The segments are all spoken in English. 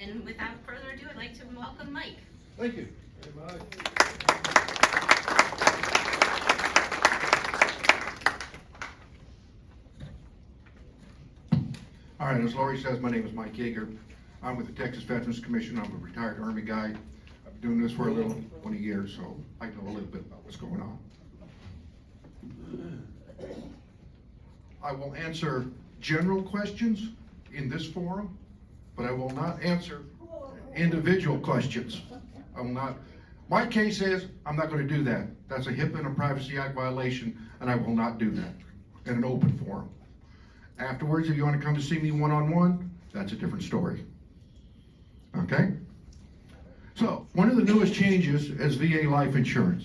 And without further ado, I'd like to welcome Mike. Thank you very much. All right, as Lori says, my name is Mike Yeager. I'm with the Texas Veterans Commission. I'm a retired Army guy. I've been doing this for a little 20 years, so I know a little bit about what's going on. I will answer general questions in this forum, but I will not answer individual questions. I will not. My case is, I'm not going to do that. That's a HIPAA and a Privacy Act violation, and I will not do that in an open forum. Afterwards, if you want to come to see me one-on-one, that's a different story. Okay? So, one of the newest changes is VA life insurance.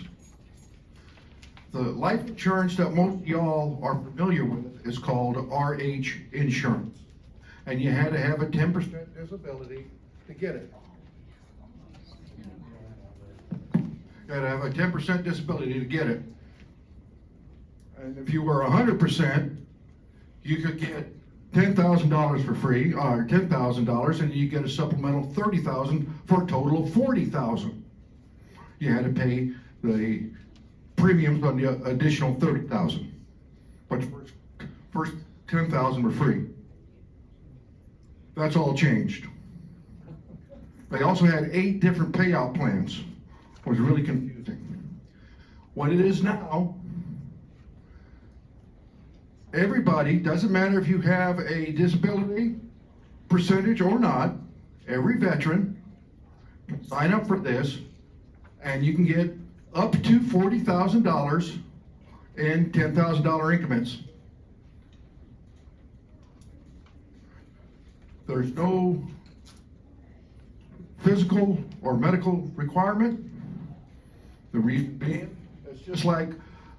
The life insurance that most of y'all are familiar with is called RH insurance. And you had to have a 10% disability to get it. You had to have a 10% disability to get it. And if you were 100%, you could get $10,000 for free, or $10,000, and you get a supplemental $30,000 for a total of $40,000. You had to pay the premiums on the additional $30,000, but the first $10,000 were free. That's all changed. They also had 8 different payout plans. It was really confusing. What it is now, everybody, doesn't matter if you have a disability percentage or not, every veteran can sign up for this, and you can get up to $40,000 in $10,000 increments. There's no physical or medical requirement. The reason being, it's just like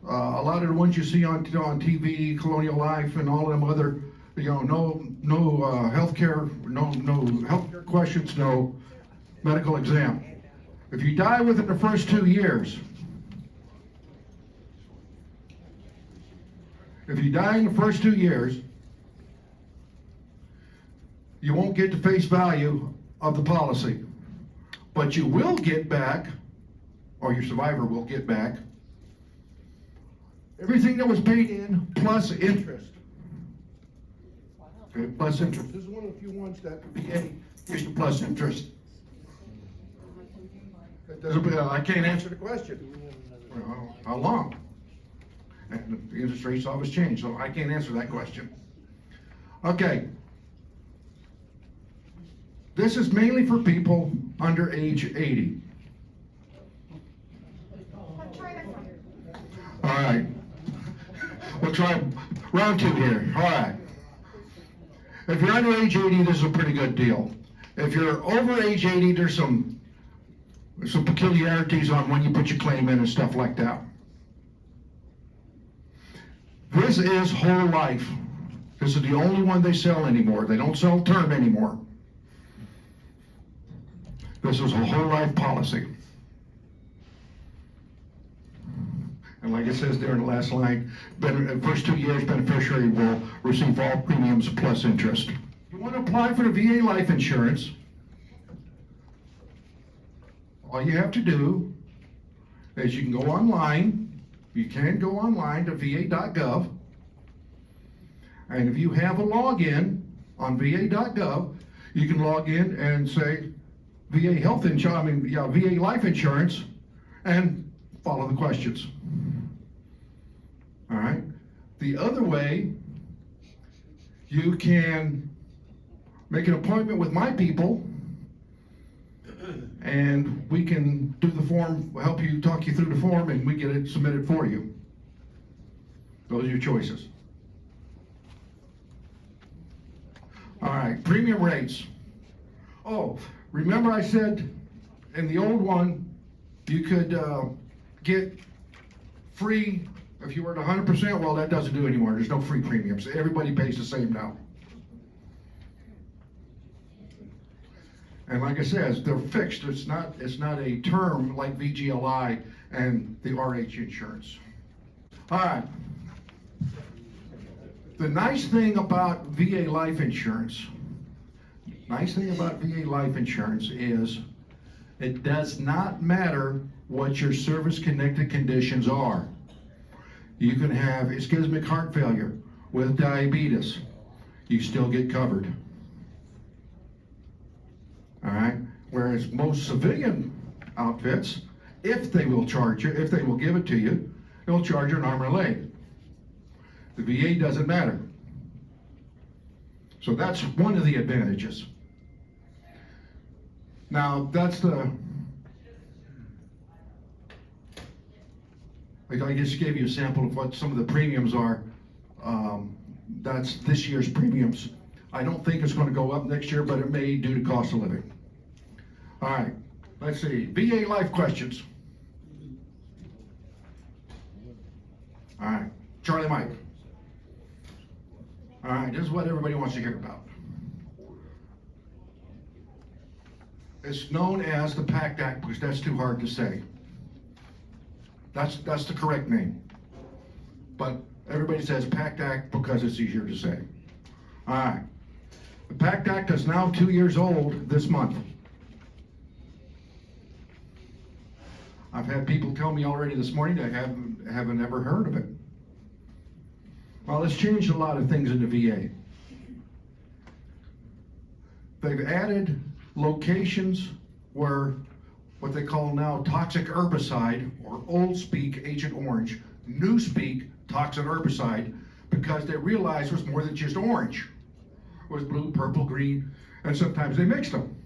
a lot of the ones you see on TV, Colonial Life, and all them other, no healthcare, no healthcare questions, no medical exam. If you die within the first 2 years, you won't get the face value of the policy, but you will get back, or your survivor will get back, everything that was paid in plus interest. Okay, plus interest. This is one of the few ones that the VA gives you plus interest. I can't answer the question. Well, how long? And the interest rates always change, so I can't answer that question. Okay. This is mainly for people under age 80. All right. We'll try round 2 here. All right. If you're under age 80, this is a pretty good deal. If you're over age 80, there's some peculiarities on when you put your claim in and stuff like that. This is whole life. This is the only one they sell anymore. They don't sell term anymore. This is a whole life policy. And like it says there in the last line, first 2 years, beneficiary will receive all premiums plus interest. If you want to apply for the VA life insurance, all you have to do is you can go online. You can go online to va.gov. And if you have a login on va.gov, you can log in and say VA VA life insurance, and follow the questions. All right. The other way, you can make an appointment with my people, and we can do the form, help you, talk you through the form, and we get it submitted for you. Those are your choices. All right, premium rates. Oh, remember I said in the old one, you could get free if you were at 100%. Well, that doesn't do anymore. There's no free premiums. Everybody pays the same now. And like I said, they're fixed. It's not a term like VGLI and the RH insurance. All right. The nice thing about VA life insurance, Nice thing about VA life insurance is it does not matter what your service-connected conditions are. You can have ischemic heart failure with diabetes. You still get covered. All right? Whereas most civilian outfits, if they will charge you, if they will give it to you, they'll charge you an arm and a leg. The VA doesn't matter. So that's one of the advantages. Now, that's I just gave you a sample of what some of the premiums are. That's this year's premiums. I don't think it's going to go up next year, but it may due to cost of living. All right, let's see. VA life questions. All right, Charlie Mike. All right, this is what everybody wants to hear about. It's known as the PACT Act because that's too hard to say. That's the correct name. But everybody says PACT Act because it's easier to say. All right. The PACT Act is now 2 years old this month. I've had people tell me already this morning they haven't ever heard of it. Well, it's changed a lot of things in the VA. They've added locations where what they call now toxic herbicide, or old speak Agent Orange, new speak toxic herbicide, because they realized it was more than just orange. It was blue, purple, green, and sometimes they mixed them.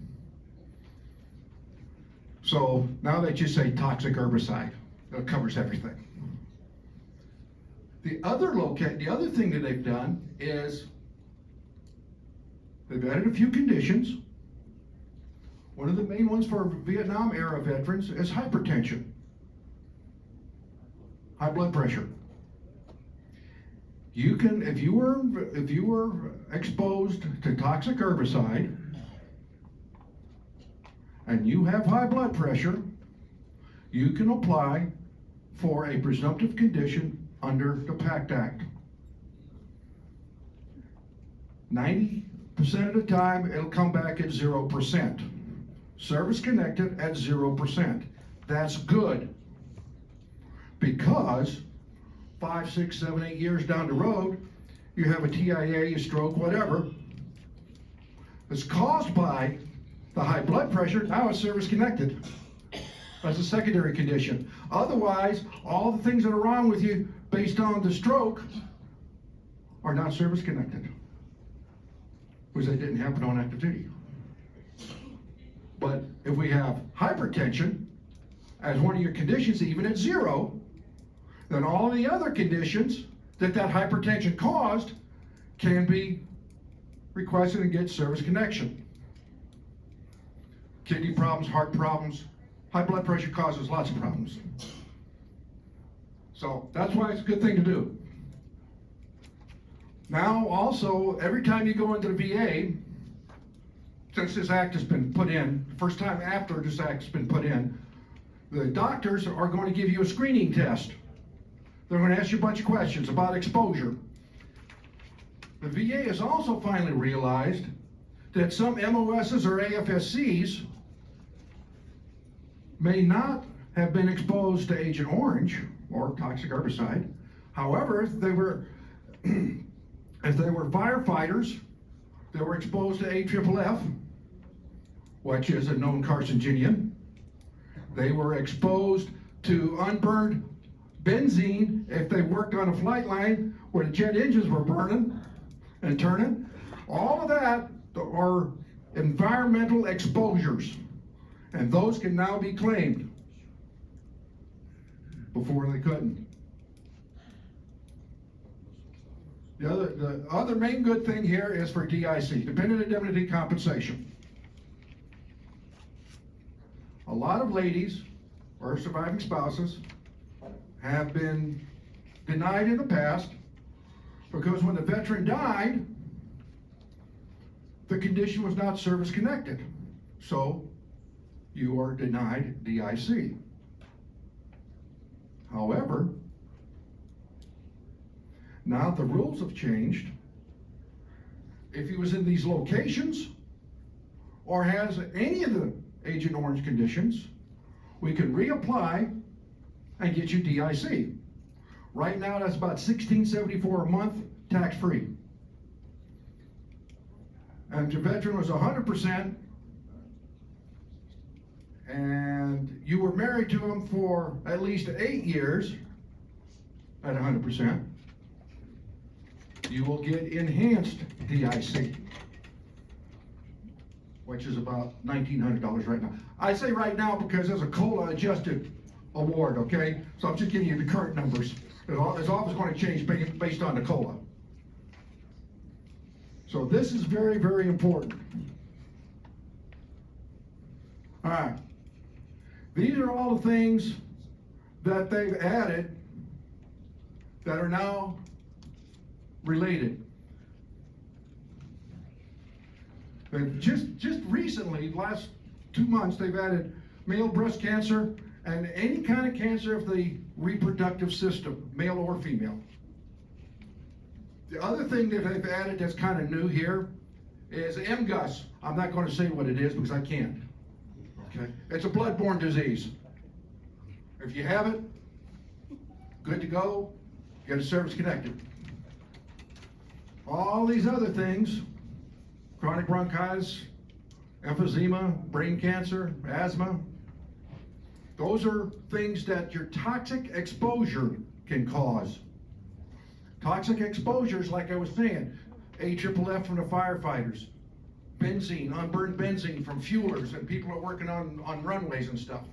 So now they just say toxic herbicide. It covers everything. The other thing that they've done is they've added a few conditions. One of the main ones for Vietnam era veterans is hypertension, high blood pressure. You can, if you were exposed to toxic herbicide and you have high blood pressure, you can apply for a presumptive condition under the PACT Act. 90% of the time, it'll come back at 0%. Service connected at 0%. That's good, because 5, 6, 7, 8 years down the road, you have a TIA, a stroke, whatever. It's caused by the high blood pressure. Now it's service connected. That's a secondary condition. Otherwise, all the things that are wrong with you based on the stroke are not service connected, because they didn't happen on active duty. But if we have hypertension as one of your conditions, even at 0, then all of the other conditions that hypertension caused can be requested and get service connection. Kidney problems, heart problems, high blood pressure causes lots of problems. So that's why it's a good thing to do. Now also, every time you go into the VA, since this act has been put in, first time after this act has been put in, the doctors are going to give you a screening test. They're going to ask you a bunch of questions about exposure. The VA has also finally realized that some MOSs or AFSCs may not have been exposed to Agent Orange or toxic herbicide. However, if they were firefighters that were exposed to AFFF, which is a known carcinogen, they were exposed to unburned benzene if they worked on a flight line where the jet engines were burning and turning. All of that are environmental exposures, and those can now be claimed. Before they couldn't. The other main good thing here is for DIC, Dependent Indemnity Compensation. A lot of ladies or surviving spouses have been denied in the past because when the veteran died, the condition was not service connected. So you are denied DIC. However, now the rules have changed. If he was in these locations or has any of the Agent Orange conditions, we can reapply and get you DIC. Right now, that's about $16.74 a month, tax-free. And if your veteran was 100%, and you were married to him for at least 8 years at 100%, you will get enhanced DIC, which is about $1,900 right now. I say right now because there's a COLA adjusted award, okay? So I'm just giving you the current numbers. It's always going to change based on the COLA. So this is very, very important. All right. These are all the things that they've added that are now related. And just recently, last 2 months, they've added male breast cancer and any kind of cancer of the reproductive system, male or female. The other thing that they've added that's kind of new here is MGUS. I'm not going to say what it is because I can't. Okay? It's a bloodborne disease. If you have it, good to go, get a service connected. All these other things, chronic bronchitis, emphysema, brain cancer, asthma, those are things that your toxic exposure can cause. Toxic exposures, like I was saying, AFFF from the firefighters, benzene, unburned benzene from fuelers and people are working on runways and stuff.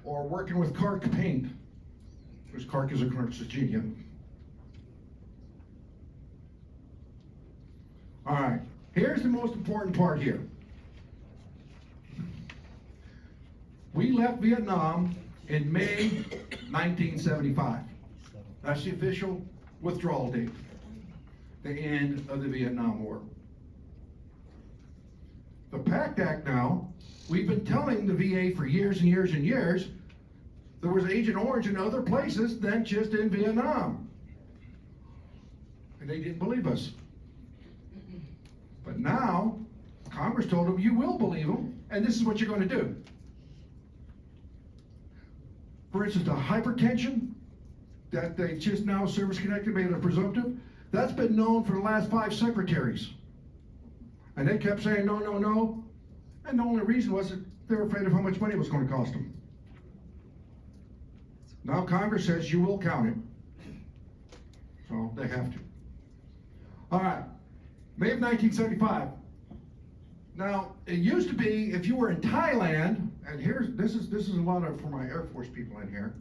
Or working with Carc paint, because Carc is a carcinogen. All right, here's the most important part here. We left Vietnam in May 1975. That's the official withdrawal date, the end of the Vietnam War. The PACT Act now, we've been telling the VA for years and years and years, there was Agent Orange in other places than just in Vietnam. And they didn't believe us. But now, Congress told them, you will believe them, and this is what you're going to do. For instance, the hypertension that they just now service-connected made it a presumptive, that's been known for the last 5 secretaries. And they kept saying, no, no, no. And the only reason was that they were afraid of how much money it was going to cost them. Now Congress says you will count it. So they have to. All right, May of 1975. Now, it used to be if you were in Thailand, and this is a lot of for my Air Force people in here.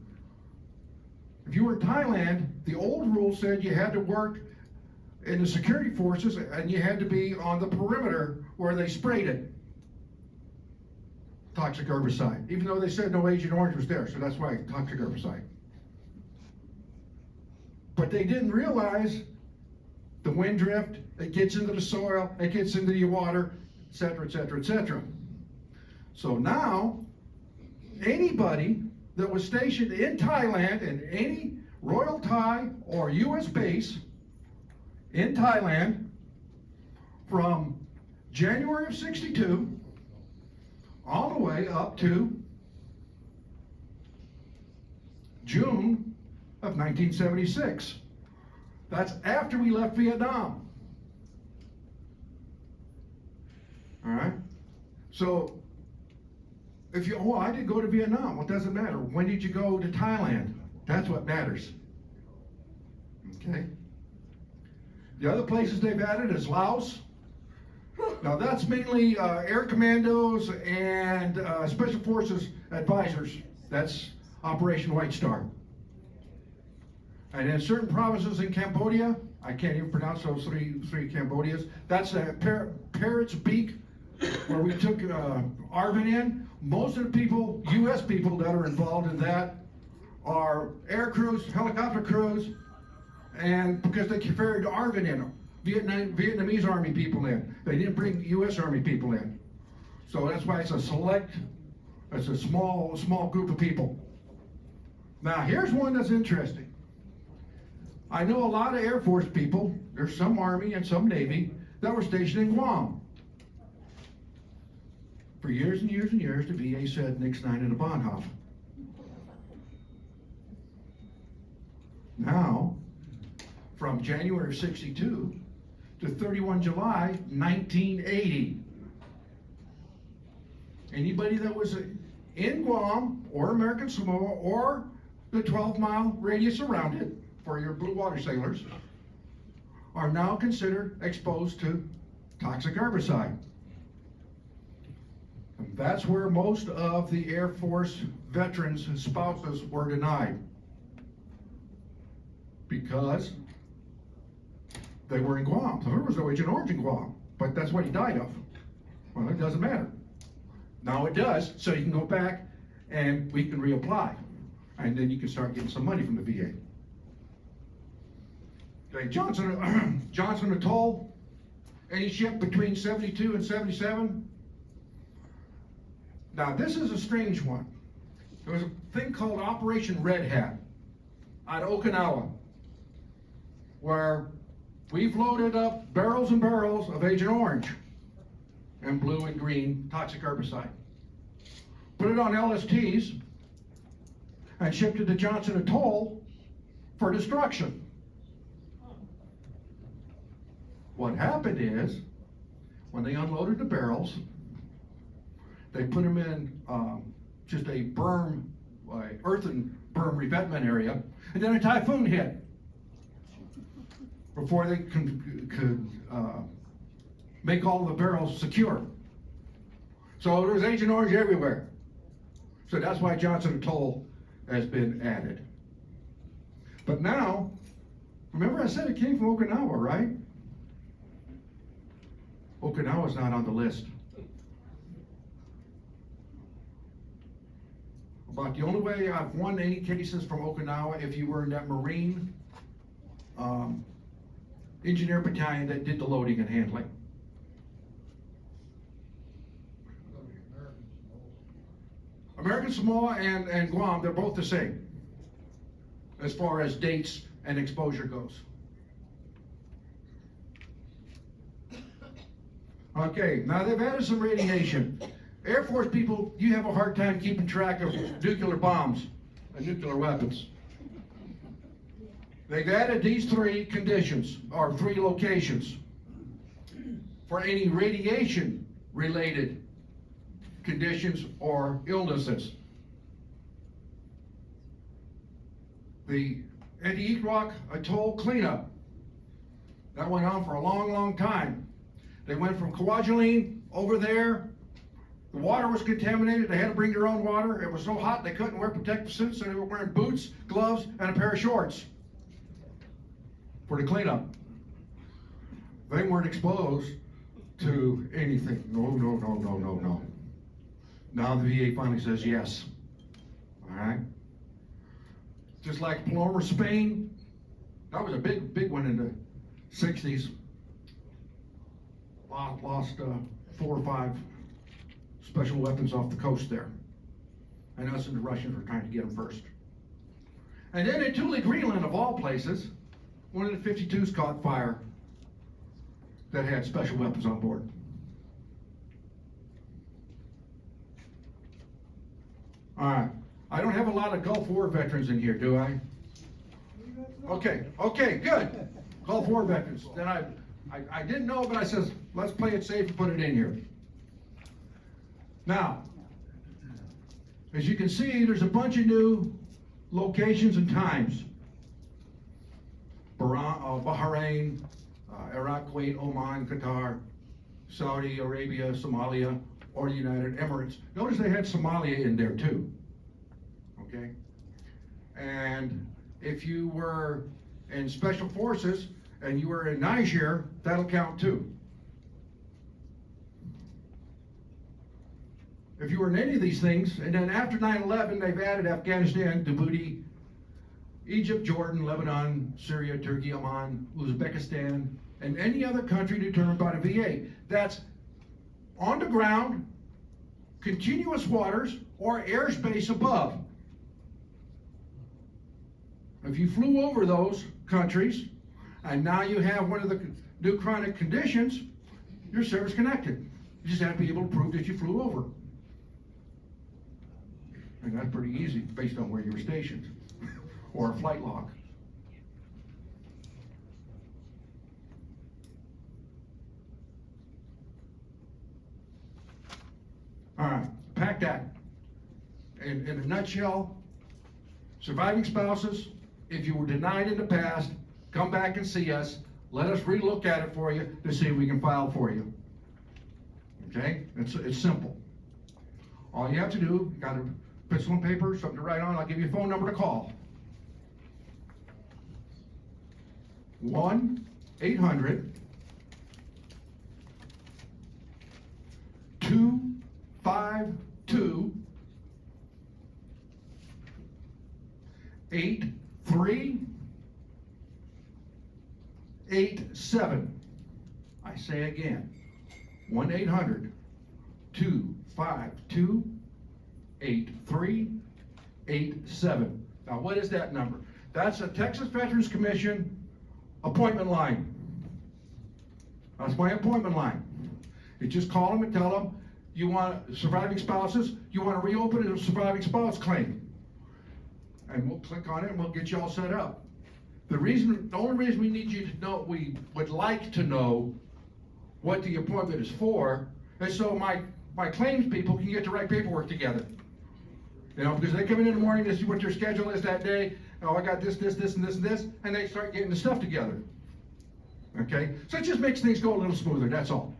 If you were in Thailand, the old rule said you had to work in the security forces and you had to be on the perimeter where they sprayed it. Toxic herbicide, even though they said no Agent Orange was there, so that's why toxic herbicide. But they didn't realize the wind drift, it gets into the soil, it gets into the water, etc., etc., etc. So now, anybody that was stationed in Thailand in any Royal Thai or U.S. base in Thailand from January of '62 all the way up to June of 1976. That's after we left Vietnam. All right? So, if you, oh, I didn't go to Vietnam, well, it doesn't matter. When did you go to Thailand? That's what matters. Okay? The other places they've added is Laos. Now that's mainly air commandos and special forces advisors. That's Operation White Star. And in certain provinces in Cambodia, I can't even pronounce those three Cambodias. That's Parrot's Beak, where we took ARVN in. Most of the people, U.S. people that are involved in that are air crews, helicopter crews, and because they ferried ARVN in them. Vietnamese Army people in. They didn't bring U.S. Army people in. So that's why it's a small group of people. Now here's one that's interesting. I know a lot of Air Force people, there's some Army and some Navy, that were stationed in Guam. For years and years and years, the VA said nix nine in a Bonhoeffer. Now, from January of 62 to 31 July 1980, anybody that was in Guam or American Samoa or the 12-mile radius around it for your blue water sailors are now considered exposed to toxic herbicide. And that's where most of the Air Force veterans and spouses were denied, because they were in Guam. So there was no Agent Orange in Guam, but that's what he died of. Well, it doesn't matter. Now it does, so you can go back and we can reapply. And then you can start getting some money from the VA. Okay, Johnson Atoll, any ship between 72 and 77? Now this is a strange one. There was a thing called Operation Red Hat out of Okinawa, where we've loaded up barrels and barrels of Agent Orange and blue and green toxic herbicide. Put it on LSTs and shipped it to Johnson Atoll for destruction. What happened is, when they unloaded the barrels, they put them in just a berm, earthen berm revetment area, and then a typhoon hit before they could make all the barrels secure. So there's Agent Orange everywhere. So that's why Johnson Atoll has been added. But now, remember I said it came from Okinawa, right? Okinawa's not on the list. About the only way I've won any cases from Okinawa, if you were in that Marine engineer battalion that did the loading and handling. American Samoa and Guam, they're both the same as far as dates and exposure goes. Okay, now they've added some radiation. Air Force people, you have a hard time keeping track of nuclear bombs and nuclear weapons. They've added these three conditions, or three locations, for any radiation-related conditions or illnesses. The Anti-Equinox Atoll cleanup, that went on for a long, long time. They went from Kwajalein over there. The water was contaminated. They had to bring their own water. It was so hot they couldn't wear protective suits, so they were wearing boots, gloves, and a pair of shorts for the cleanup. They weren't exposed to anything. No. Now the VA finally says yes. All right. Just like Paloma, Spain, that was a big one in the 60s. Lost 4 or 5 special weapons off the coast there. And us and the Russians were trying to get them first. And then in Thule, Greenland, of all places, one of the 52s caught fire that had special weapons on board. All right. I don't have a lot of Gulf War veterans in here, do I? Okay, good. Gulf War veterans. Then I didn't know, but I says, let's play it safe and put it in here. Now, as you can see, there's a bunch of new locations and times. Bahrain, Iraq, Kuwait, Oman, Qatar, Saudi Arabia, Somalia, or the United Emirates. Notice they had Somalia in there too. Okay? And if you were in Special Forces and you were in Niger, that'll count too. If you were in any of these things, and then after 9/11, they've added Afghanistan, Djibouti, Egypt, Jordan, Lebanon, Syria, Turkey, Oman, Uzbekistan, and any other country determined by the VA. That's on the ground, continuous waters, or airspace above. If you flew over those countries, and now you have one of the new chronic conditions, you're service connected. You just have to be able to prove that you flew over. And that's pretty easy based on where you were stationed or a flight log. All right, PACT Act. In a nutshell, surviving spouses, if you were denied in the past, come back and see us. Let us relook at it for you to see if we can file for you. Okay? It's simple. All you have to do, you got a pencil and paper, something to write on, I'll give you a phone number to call. 1-800-252-8687. I say again, 1-800-252-8387. Now, what is that number? That's a Texas Veterans Commission appointment line. That's my appointment line. You just call them and tell them you want surviving spouses, you want to reopen a surviving spouse claim. And we'll click on it and we'll get you all set up. The only reason we need you to know, we would like to know what the appointment is for, is so my claims people can get the right paperwork together. You know, because they come in the morning to see what their schedule is that day. Oh, I got this, and this, and this, and they start getting the stuff together. Okay? So it just makes things go a little smoother, that's all.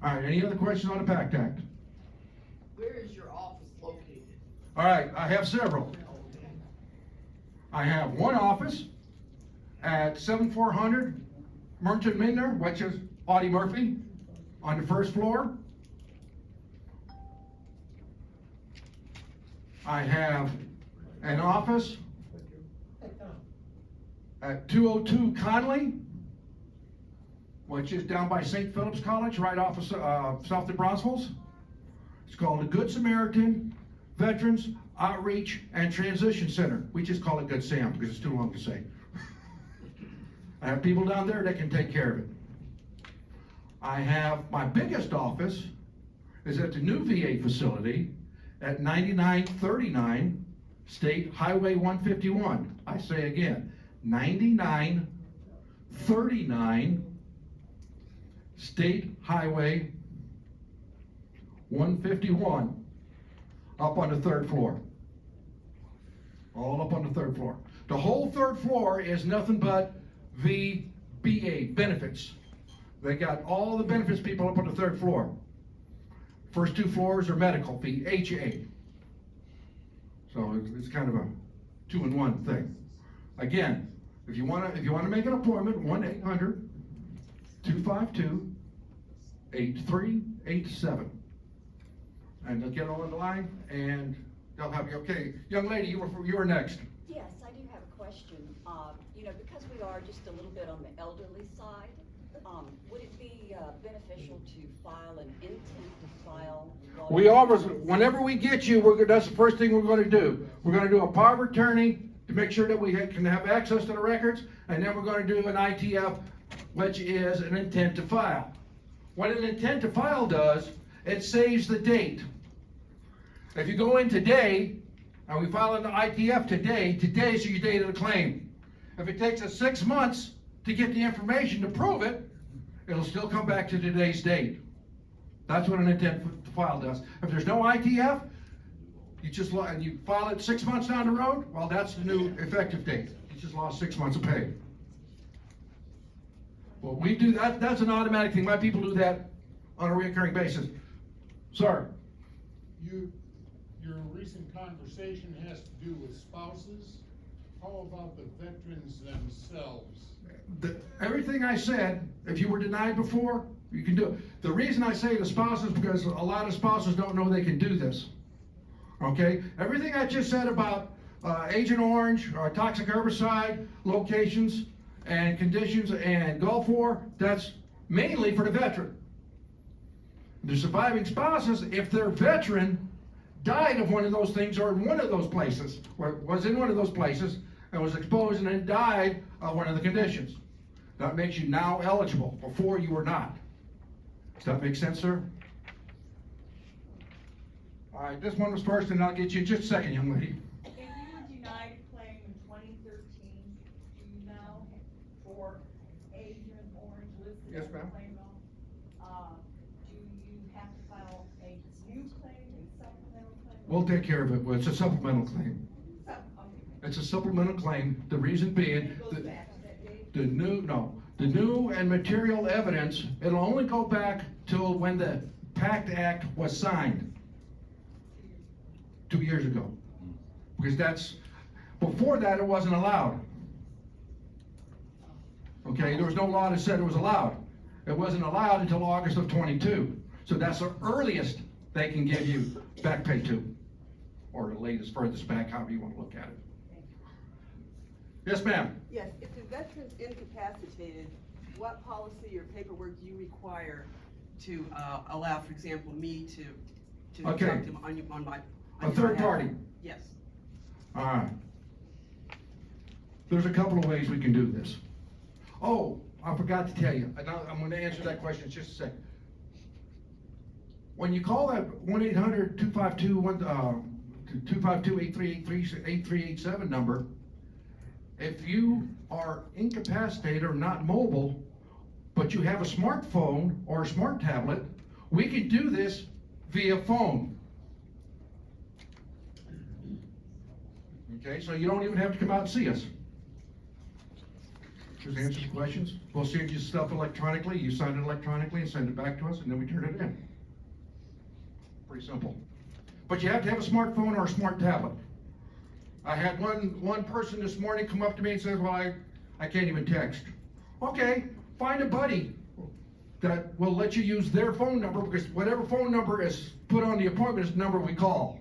All right, any other questions on the PACT Act? Where is your office located? All right, I have several. I have one office at 7400 Merton Midner, which is Audie Murphy, on the first floor. I have an office at 202 Conley, which is down by St. Philip's College, right off of south of Bronzeville. It's called the Good Samaritan Veterans Outreach and Transition Center. We just call it Good Sam because it's too long to say. I have people down there that can take care of it. I have my biggest office is at the new VA facility at 9939 State Highway 151. I say again, 9939 State Highway 151, up on the third floor. All up on the third floor. The whole third floor is nothing but VBA, benefits. They got all the benefits people up on the third floor. First two floors are medical, VHA. So it's kind of a two-in-one thing. Again, if you want to make an appointment, 1-800-252-8387. And they'll get on the line and they'll have you. Okay, young lady, you were next. Yes, I do have a question. Because we are just a little bit on the elderly side, would it be beneficial to file an intent to file? We always, whenever we get you, that's the first thing we're going to do. We're going to do a power of attorney to make sure that we can have access to the records, and then we're going to do an ITF, which is an intent to file. What an intent to file does, it saves the date. If you go in today, and we file an ITF today, today's your date of the claim. If it takes us 6 months to get the information to prove it, it'll still come back to today's date. That's what an intent to file does. If there's no ITF, and you file it 6 months down the road, well, that's the new effective date. You just lost 6 months of pay. Well, we do that. That's an automatic thing. My people do that on a recurring basis. Sir? Your recent conversation has to do with spouses. How about the veterans themselves? Everything I said, if you were denied before, you can do it. The reason I say the spouses, because a lot of spouses don't know they can do this. Okay? Everything I just said about Agent Orange, toxic herbicide, locations, and conditions, and Gulf War, that's mainly for the veteran. The surviving spouses, if their veteran died of one of those things or in one of those places, or was in one of those places, and was exposed and then died of one of the conditions. That makes you now eligible. Before you were not. Does that make sense, sir? All right, this one was first, and I'll get you in just a second, young lady. If you were denied a claim in 2013, do you now, for Adrian Orange listed Yes, as a ma'am. claimant, do you have to file a new claim, a supplemental claim? We'll take care of it. Well, it's a supplemental claim. Okay. It's a supplemental claim. The reason being, It goes back to that date? the new and material evidence, it'll only go back till when the PACT Act was signed. 2 years ago. Because before that, it wasn't allowed. Okay, there was no law that said it was allowed. It wasn't allowed until August of 22. So that's the earliest they can give you back pay to. Or the latest, furthest back, however you want to look at it. Yes, ma'am. Yes, if the veteran's incapacitated, what policy or paperwork do you require to, allow, for example, me to Okay. talk to him on my? A on third behalf? party. Yes. All right. There's a couple of ways we can do this. Oh, I forgot to tell you. I'm going to answer that question in just a second. When you call that 1-800-252-8387 number, if you are incapacitated or not mobile, but you have a smartphone or a smart tablet, we can do this via phone. Okay, so you don't even have to come out and see us. Just answer the questions. We'll send you stuff electronically, you sign it electronically and send it back to us, and then we turn it in. Pretty simple. But you have to have a smartphone or a smart tablet. I had one person this morning come up to me and says, well, I can't even text. Okay, find a buddy that will let you use their phone number, because whatever phone number is put on the appointment is the number we call.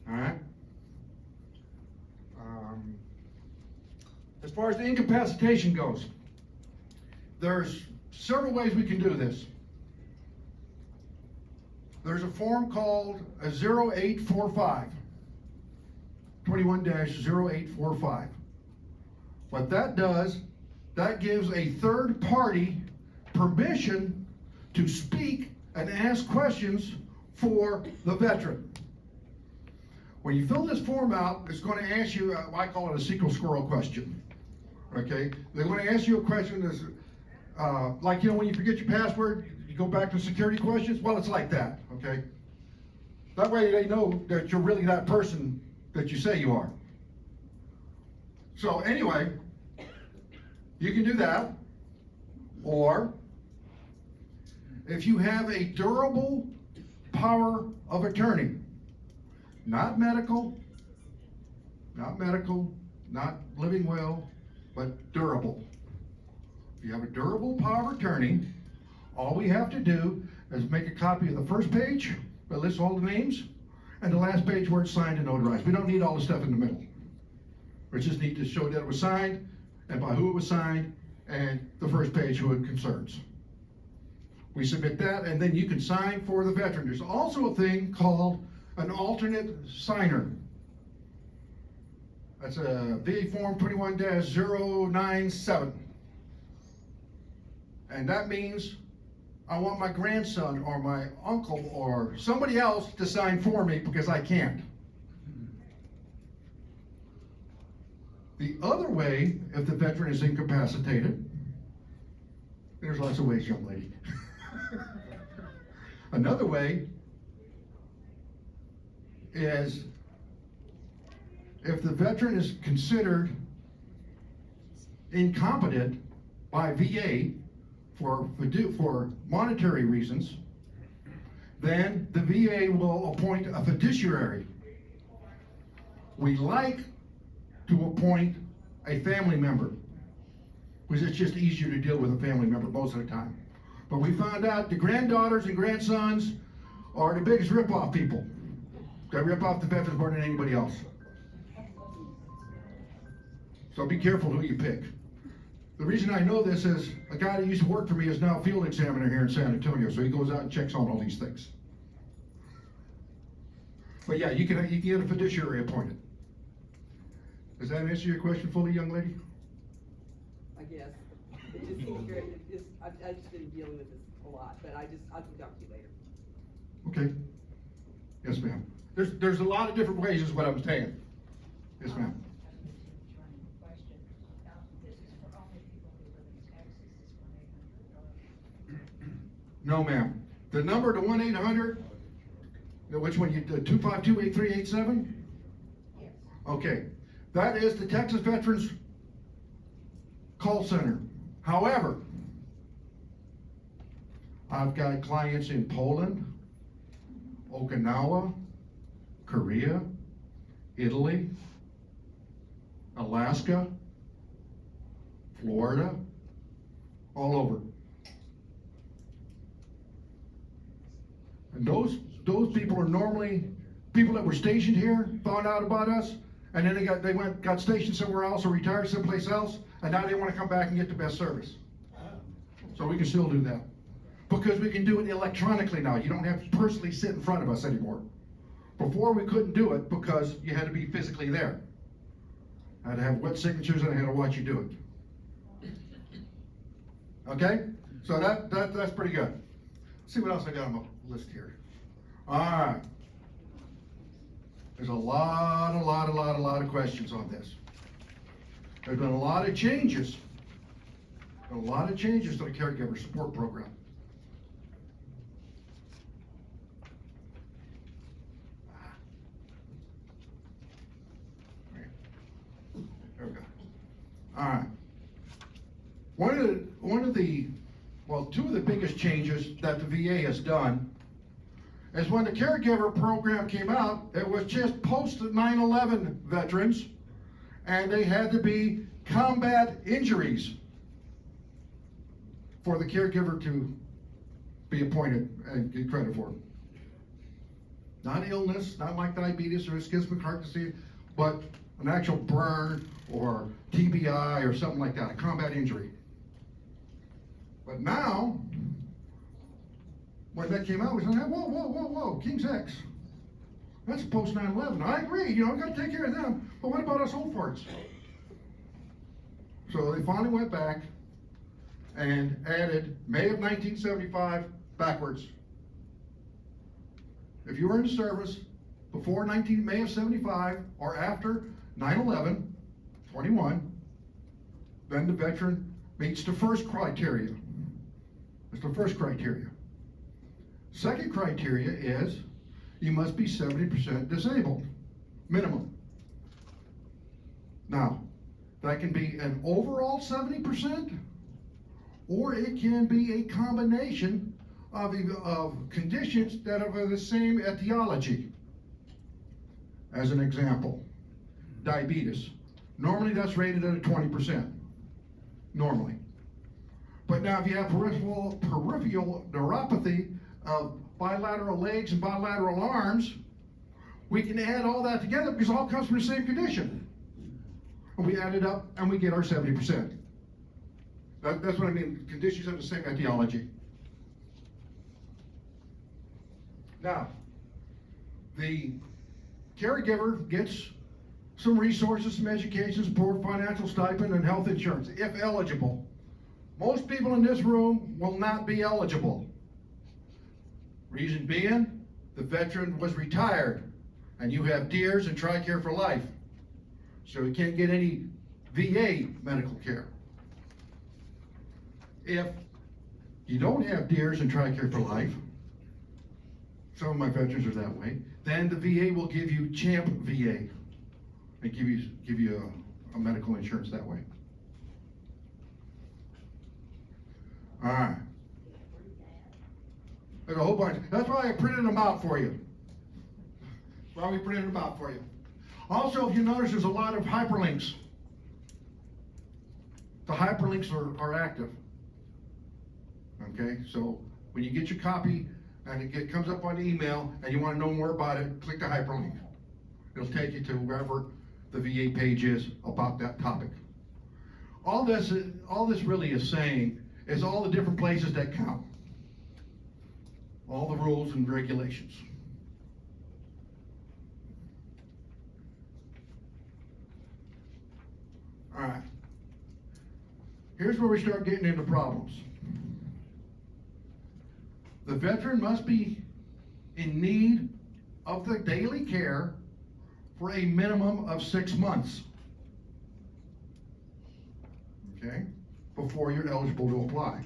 All right? As far as the incapacitation goes, there's several ways we can do this. There's a form called a 0845, 21-0845. What that does, that gives a third party permission to speak and ask questions for the veteran. When you fill this form out, it's going to ask you, I call it a secret squirrel question. Okay? They're going to ask you a question that's, like, when you forget your password, you go back to security questions. Well, it's like that. Okay? That way they know that you're really that person that you say you are. So anyway, you can do that. Or, if you have a durable power of attorney, not medical, not living will, but durable. If you have a durable power of attorney, all we have to do is make a copy of the first page that lists all the names, and the last page where it's signed and notarized. We don't need all the stuff in the middle. We just need to show that it was signed, and by who it was signed, and the first page who it concerns. We submit that, and then you can sign for the veteran. There's also a thing called an alternate signer. That's a VA form 21-097. And that means I want my grandson or my uncle or somebody else to sign for me because I can't. The other way, if the veteran is incapacitated, there's lots of ways, young lady. Another way is if the veteran is considered incompetent by VA for monetary reasons, then the VA will appoint a fiduciary. We like to appoint a family member, because it's just easier to deal with a family member most of the time. But we found out the granddaughters and grandsons are the biggest rip-off people. They rip off the veterans more than anybody else. So be careful who you pick. The reason I know this is a guy that used to work for me is now a field examiner here in San Antonio, so he goes out and checks on all these things. But yeah, you can get a fiduciary appointed. Does that answer your question fully, young lady? I guess. It just seems very, I've just been dealing with this a lot, but I'll come talk to you later. Okay. Yes, ma'am. There's a lot of different ways is what I'm saying. Yes, ma'am. Question. Now, this is for only people who live in Texas, this 1-800, No, ma'am. The number to 1-800, which one, 252-8387? Yes. Okay, that is the Texas Veterans Call Center. However, I've got clients in Poland, Okinawa, Korea, Italy, Alaska, Florida, all over. And those people are normally people that were stationed here, found out about us, and then they got stationed somewhere else or retired someplace else, and now they want to come back and get the best service. So we can still do that. Because we can do it electronically now. You don't have to personally sit in front of us anymore. Before we couldn't do it because you had to be physically there. I had to have wet signatures and I had to watch you do it. Okay? So that's pretty good. Let's see what else I got on my list here. Alright. There's a lot of questions on this. There's been a lot of changes. A lot of changes to the caregiver support program. There we go. All right. Two of the biggest changes that the VA has done is when the caregiver program came out, it was just post 9/11 veterans, and they had to be combat injuries for the caregiver to be appointed and get credit for. Not illness, not like diabetes or ischemic heart disease, but an actual burn or TBI or something like that, a combat injury. But now, when that came out, we said, whoa, King's X. That's post 9/11. I agree, we gotta take care of them. But what about us old farts? So they finally went back and added May of 1975 backwards. If you were in the service before May of 75 or after 9/11/21, then the veteran meets the first criteria. That's the first criteria. Second criteria is you must be 70% disabled, minimum. Now, that can be an overall 70%, or it can be a combination of conditions that are of the same etiology. As an example, diabetes. Normally that's rated at a 20%. Normally. But now if you have peripheral neuropathy of bilateral legs and bilateral arms, we can add all that together because it all comes from the same condition. And we add it up and we get our 70%. That's what I mean, conditions have the same etiology. Now, the caregiver gets some resources, some education support, financial stipend, and health insurance, if eligible. Most people in this room will not be eligible. Reason being, the veteran was retired, and you have DEERS and TRICARE for life. So you can't get any VA medical care. If you don't have DEERS and TRICARE for life, some of my veterans are that way, then the VA will give you CHAMP VA and give you a medical insurance that way. All right. There's a whole bunch. That's why I printed them out for you. That's why we printed them out for you. Also, if you notice, there's a lot of hyperlinks. The hyperlinks are active. Okay, so when you get your copy and it comes up on the email and you want to know more about it, click the hyperlink. It'll take you to wherever the VA page is about that topic. All this really is saying is all the different places that count. All the rules and regulations. All right. Here's where we start getting into problems. The veteran must be in need of the daily care for a minimum of 6 months. Okay? Before you're eligible to apply.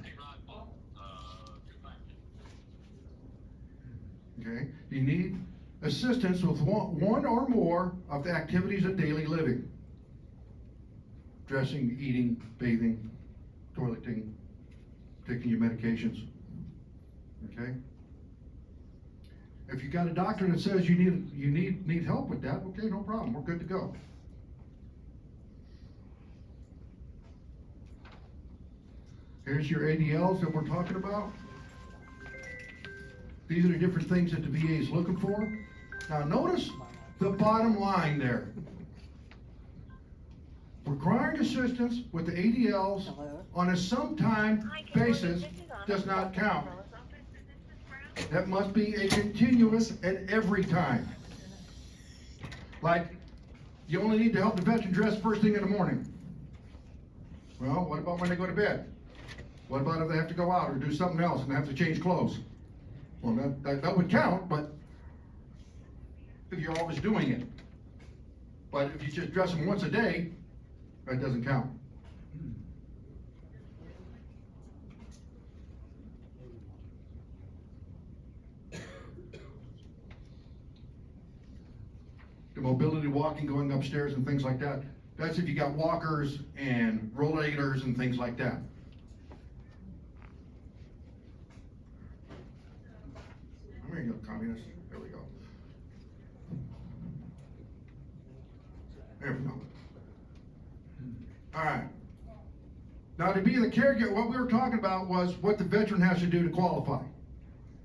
Okay? You need assistance with one or more of the activities of daily living. Dressing, eating, bathing, toileting, taking your medications. Okay? If you got a doctor that says you need help with that, okay, no problem, we're good to go. Here's your ADLs that we're talking about. These are the different things that the VA is looking for. Now notice the bottom line there. Requiring assistance with the ADLs on a sometime basis does not count. That must be a continuous and every time. Like, you only need to help the veteran dress first thing in the morning. Well, what about when they go to bed? What about if they have to go out or do something else and have to change clothes? Well, that would count, but if you're always doing it. But if you just dress them once a day, that doesn't count. The mobility walking, going upstairs and things like that, that's if you got walkers and rollators and things like that. There you go, communist. There we go. There we go. All right. Now, to be the caregiver, what we were talking about was what the veteran has to do to qualify.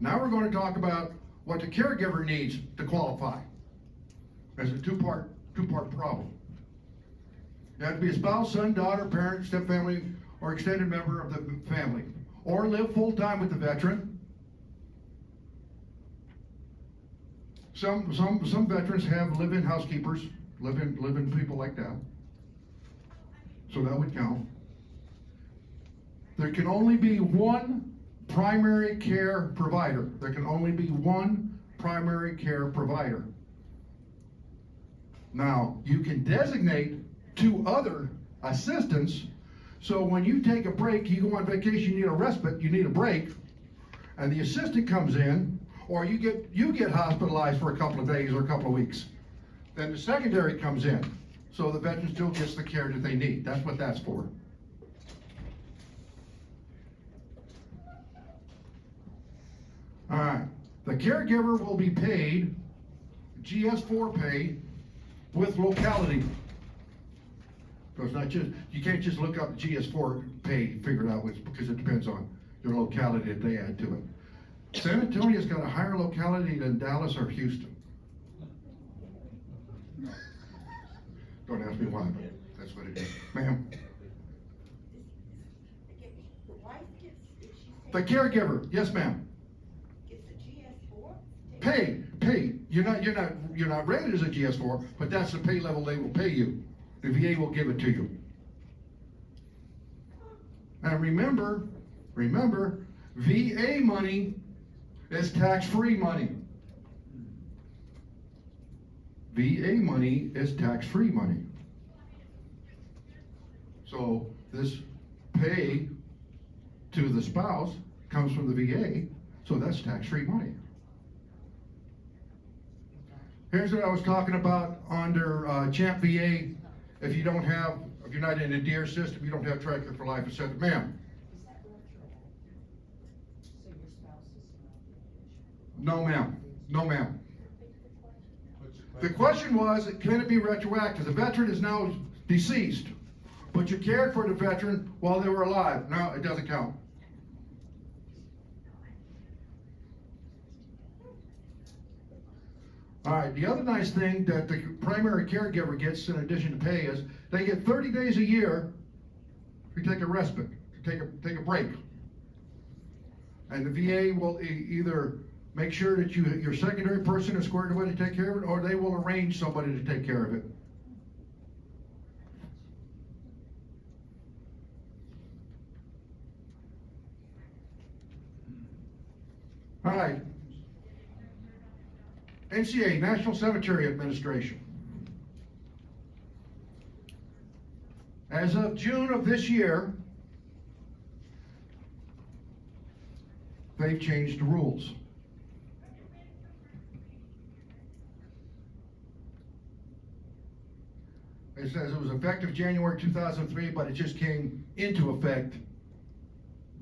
Now we're going to talk about what the caregiver needs to qualify. As a two-part problem. You have to be a spouse, son, daughter, parent, step-family, or extended member of the family, or live full-time with the veteran. Some veterans have live-in housekeepers, live-in people like that. So that would count. There can only be one primary care provider. There can only be one primary care provider. Now, you can designate 2 other assistants, so when you take a break, you go on vacation, you need a respite, you need a break, and the assistant comes in, or you get hospitalized for a couple of days or a couple of weeks. Then the secondary comes in, so the veteran still gets the care that they need. That's what that's for. All right, the caregiver will be paid GS4 pay with locality. So it's not just, you can't just look up GS4 pay, figure it out, because it depends on your locality that they add to it. San Antonio's got a higher locality than Dallas or Houston. Don't ask me why, but that's what it is. Ma'am? The wife gets, if she's The caregiver, yes ma'am. gets a GS4? Pay. You're not rated as a GS4, but that's the pay level they will pay you. The VA will give it to you. And remember, VA money is tax-free money. VA money is tax-free money. So this pay to the spouse comes from the VA, so that's tax-free money. Here's what I was talking about under Champ VA. If you're not in a DEER system, you don't have Tractor for Life, etc. Ma'am? No, ma'am. No, ma'am. The question was, can it be retroactive? The veteran is now deceased, but you cared for the veteran while they were alive. No, it doesn't count. All right, the other nice thing that the primary caregiver gets in addition to pay is they get 30 days a year to take a respite, to take a break. And the VA will either make sure that your secondary person is squared away to take care of it, or they will arrange somebody to take care of it. All right. NCA, National Cemetery Administration. As of June of this year, they've changed the rules. It says it was effective January 2003, but it just came into effect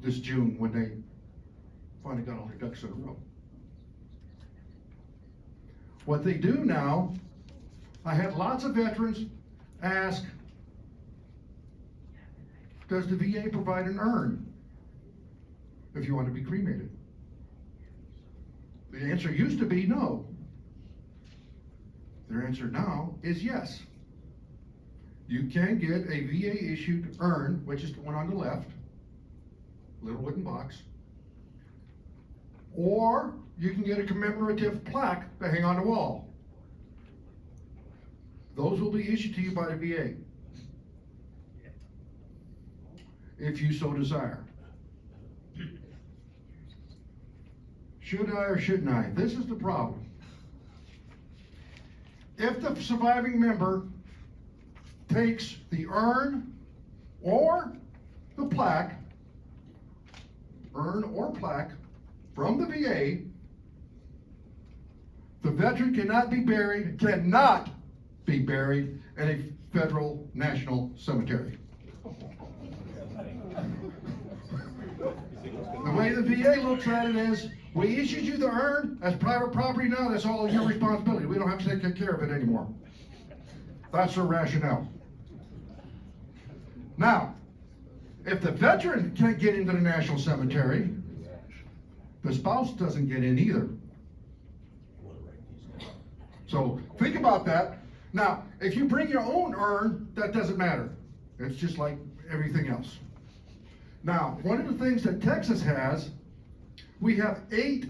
this June when they finally got all their ducks in a row. What they do now, I had lots of veterans ask, does the VA provide an urn if you want to be cremated? The answer used to be no. Their answer now is yes. You can get a VA issued urn, which is the one on the left, little wooden box, or you can get a commemorative plaque to hang on the wall. Those will be issued to you by the VA, if you so desire. Should I or shouldn't I? This is the problem. If the surviving member takes the urn or the plaque, urn or plaque, from the VA, the veteran cannot be buried in a federal national cemetery. The way the VA looks at it is, we issued you the urn as private property now, that's all your responsibility. We don't have to take care of it anymore. That's their rationale. Now, if the veteran can't get into the national cemetery, the spouse doesn't get in either. So think about that. Now, if you bring your own urn, that doesn't matter. It's just like everything else. Now, one of the things that Texas has, we have 8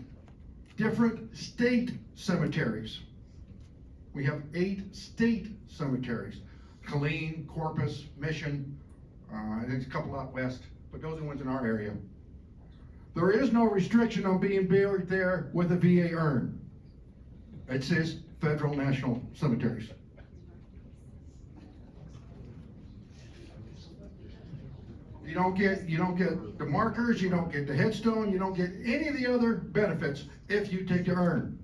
different state cemeteries. We have 8 state cemeteries. Killeen, Corpus, Mission, and there's a couple out west, but those are the ones in our area. There is no restriction on being buried there with a VA urn. It says federal national cemeteries. You don't get the markers, you don't get the headstone, you don't get any of the other benefits if you take the urn.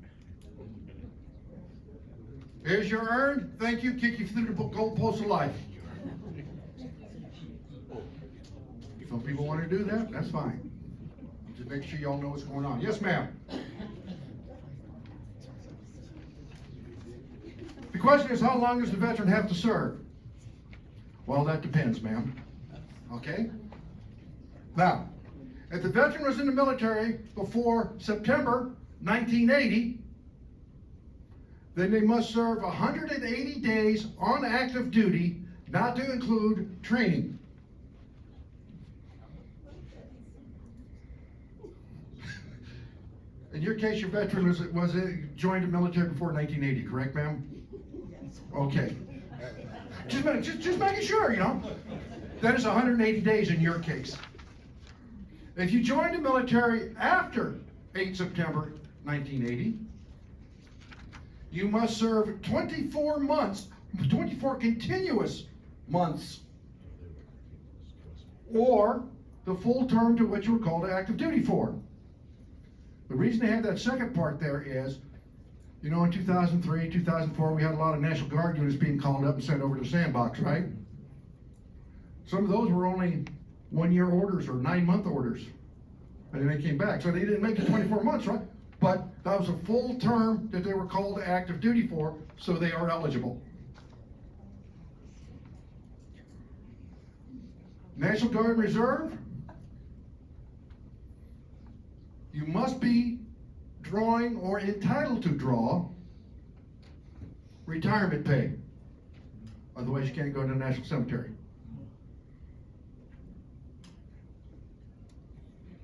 Here's your urn, thank you, kick you through the goalpost of life. Some people want to do that, that's fine. Just make sure y'all know what's going on. Yes, ma'am. The question is, how long does the veteran have to serve? Well, that depends, ma'am. Okay? Now, if the veteran was in the military before September 1980, then they must serve 180 days on active duty, not to include training. In your case, your veteran joined the military before 1980, correct, ma'am? Okay. Just making sure, you know. That is 180 days in your case. If you joined the military after 8 September 1980, you must serve 24 months, 24 continuous months, or the full term to which you were called to active duty for. The reason they have that second part there is, you know, in 2003, 2004, we had a lot of National Guard units being called up and sent over to the sandbox, right? Some of those were only 1-year orders or 9-month orders. And then they came back. So they didn't make the 24 months, right? But that was a full term that they were called to active duty for, so they are eligible. National Guard and Reserve, you must be drawing or entitled to draw retirement pay. Otherwise, you can't go to the National Cemetery.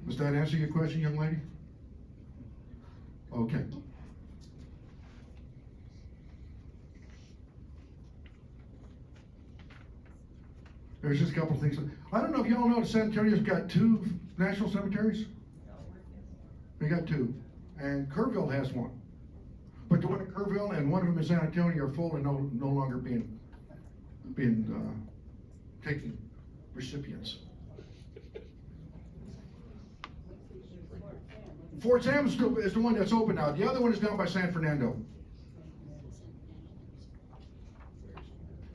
Does that answer your question, young lady? Okay. There's just a couple of things. I don't know if y'all know the San Antonio's got 2 national cemeteries. They got 2. and Kerrville has one. But the one in Kerrville and one of them in San Antonio are full and no longer being taking recipients. Fort Sam is the one that's open now. The other one is down by San Fernando.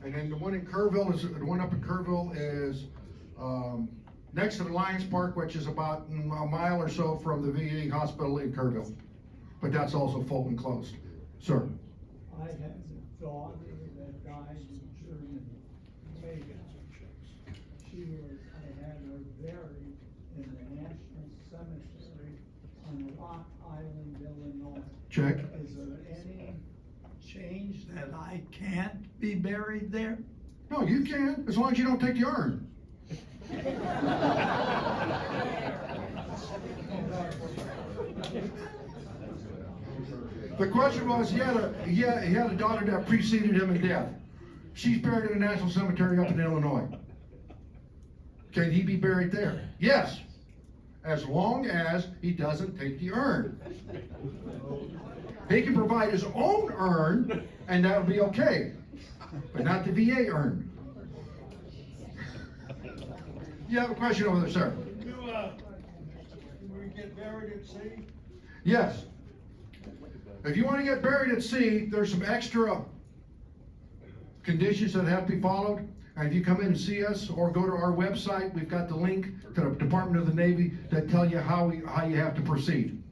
And then the one in Kerrville is, the one up in Kerrville is, next to the Lions Park, which is about a mile or so from the VA hospital in Kerrville. But that's also full and closed. Sir? I had a daughter that died during Vegas. I had her buried in the National Cemetery on Rock Island, Illinois. Check. Is there any change that I can't be buried there? No, you can, as long as you don't take the urn. The question was, he had a daughter that preceded him in death. She's buried in the National Cemetery up in Illinois. Can he be buried there? Yes, as long as he doesn't take the urn. He can provide his own urn, and that'll be okay, but not the VA urn. You have a question over there, sir? We get buried at sea? Yes. If you want to get buried at sea, there's some extra conditions that have to be followed. And if you come in and see us or go to our website, we've got the link to the Department of the Navy that tell you how you have to proceed.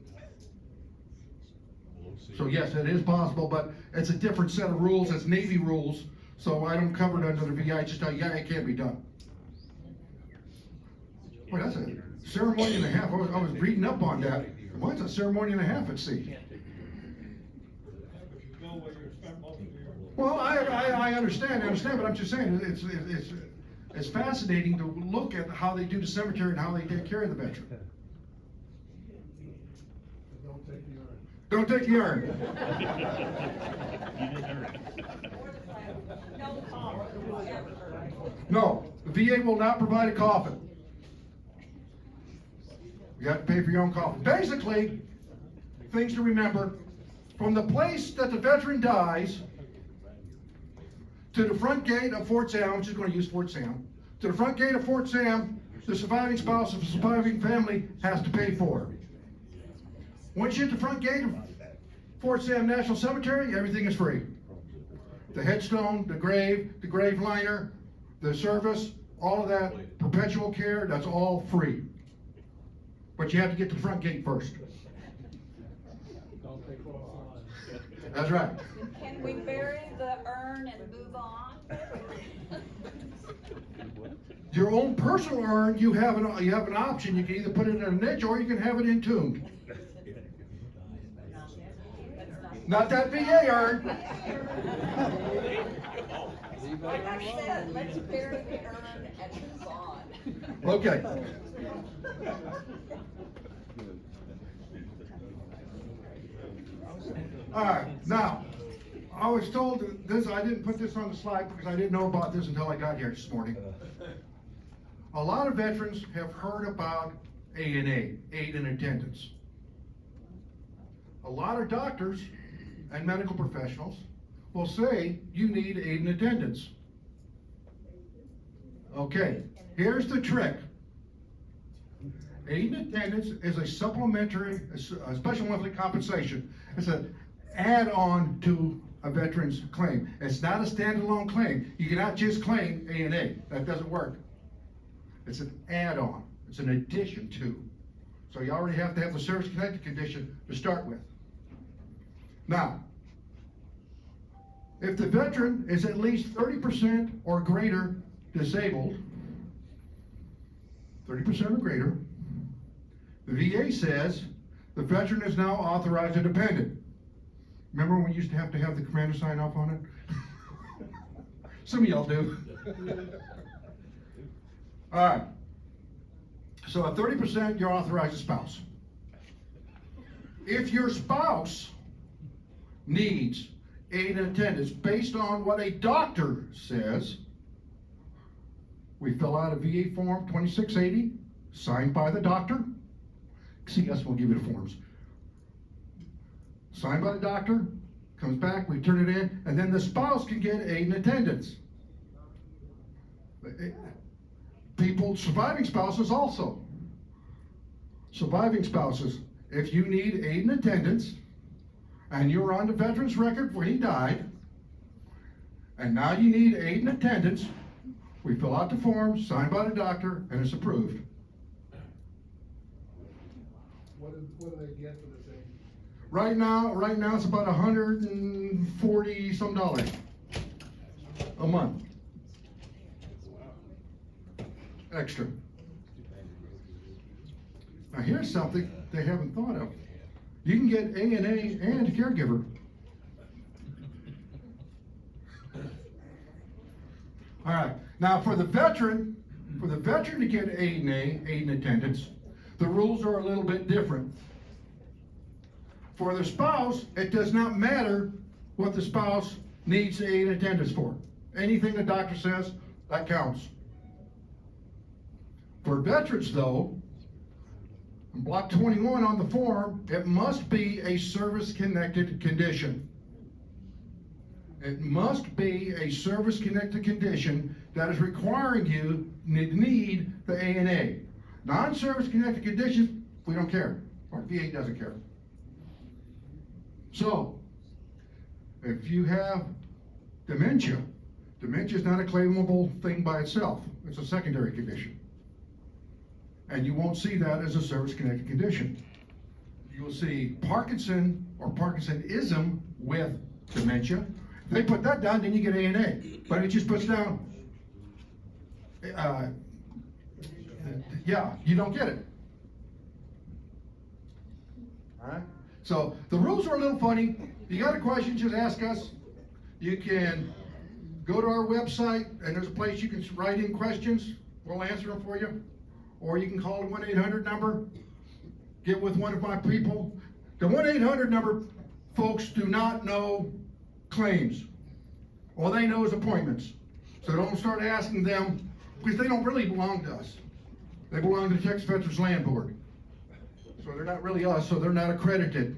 So yes, it is possible, but it's a different set of rules. It's Navy rules. So I don't cover it under the VA. I just tell you, yeah, it can be done. Boy, that's a ceremony and a half. I was reading up on that. What's a ceremony and a half at sea? Well, I understand, but I'm just saying, it's fascinating to look at how they do the cemetery and how they take care of the veteran. Don't take the urn. No comment, ever. No, the VA will not provide a coffin. You have to pay for your own coffin. Basically, things to remember, from the place that the veteran dies to the front gate of Fort Sam, I'm just going to use Fort Sam, to the front gate of Fort Sam, the surviving spouse of the surviving family has to pay for it. Once you hit the front gate of Fort Sam National Cemetery, everything is free. The headstone, the grave liner, the service, all of that, perpetual care, that's all free. But you have to get to the front gate first. That's right. Can we bury the urn and move on? Your own personal urn, you have an option. You can either put it in a niche or you can have it entombed. Not that VA urn. Like I said, let's bury the urn and move on. Okay. All right, now, I was told this, I didn't put this on the slide because I didn't know about this until I got here this morning. A lot of veterans have heard about A&A, aid in attendance. A lot of doctors and medical professionals will say you need aid in attendance. Okay, here's the trick. Aid in attendance is a supplementary, a special monthly compensation. It's an add-on to a veteran's claim. It's not a standalone claim. You cannot just claim A&A. That doesn't work. It's an add-on. It's an addition to. So you already have to have the service-connected condition to start with. Now, if the veteran is at least 30% or greater disabled, 30% or greater, the VA says the veteran is now authorized a dependent. Remember when we used to have the commander sign off on it? Some of y'all do. All right. So at 30%, you're authorized a spouse. If your spouse needs aid and attendance based on what a doctor says, we fill out a VA form 2680, signed by the doctor. CS will give you the forms. signed by the doctor, comes back, we turn it in, and then the spouse can get aid and attendance. People, surviving spouses also. Surviving spouses, if you need aid and attendance, and you're on the veteran's record when he died, and now you need aid and attendance, we fill out the form, signed by the doctor, and it's approved. What do they get for this aid? Right now it's about $140 some a month. Extra. Now here's something they haven't thought of. You can get A&A and caregiver. All right, now for the veteran to get A&A, aid and attendance, the rules are a little bit different. For the spouse, it does not matter what the spouse needs aid and attendance for. Anything the doctor says, that counts. For veterans though, in block 21 on the form, it must be a service-connected condition. It must be a service-connected condition that is requiring you need the A&A. Non-service connected conditions, we don't care, or VA doesn't care. So, if you have dementia is not a claimable thing by itself. It's a secondary condition. And you won't see that as a service-connected condition. You'll see Parkinson or Parkinsonism with dementia. If they put that down, then you get A&A. But it just puts down, yeah, you don't get it. All right? So the rules are a little funny. You got a question, just ask us. You can go to our website, and there's a place you can write in questions. We'll answer them for you. Or you can call the 1-800 number, get with one of my people. The 1-800 number, folks do not know claims. All they know is appointments. So don't start asking them, because they don't really belong to us. They belong to the Texas Veterans Land Board. So they're not really us, so they're not accredited.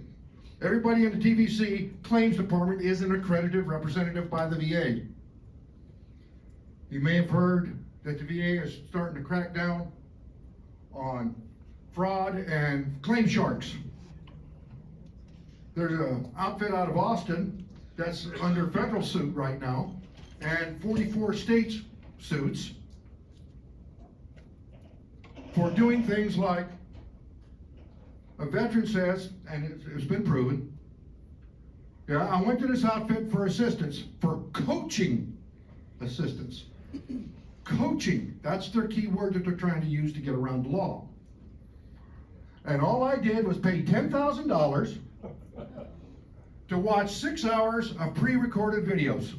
Everybody in the TVC claims department is an accredited representative by the VA. You may have heard that the VA is starting to crack down on fraud and claim sharks. There's an outfit out of Austin that's under federal suit right now, and 44 states suits for doing things like a veteran says, and it's been proven, yeah, I went to this outfit for assistance, for coaching assistance. Coaching, that's their key word that they're trying to use to get around the law. And all I did was pay $10,000 to watch 6 hours of pre-recorded videos.